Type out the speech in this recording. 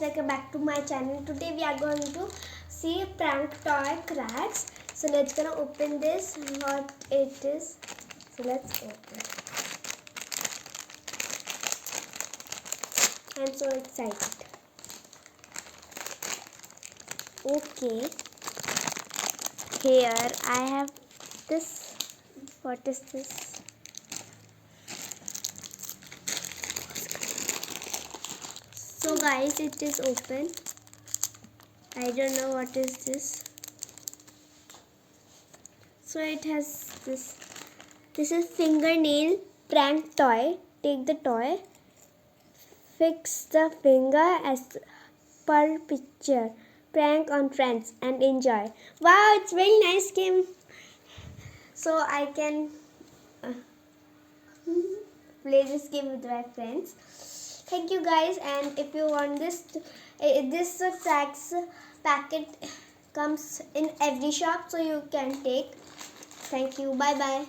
welcome back to my channel. Today we are going to see prank toy crax. So let's gonna open this, what it is. So let's open. I'm so excited. Okay, here I have this. What is this? So guys, it is open. I don't know what is this. So it has this. This is fingernail prank toy. Take the toy. Fix the finger as per picture. Prank on friends and enjoy. Wow, it's very nice game. So I can play this game with my friends. Thank you guys, and if you want this crax packet comes in every shop, so you can take. Thank you. Bye bye.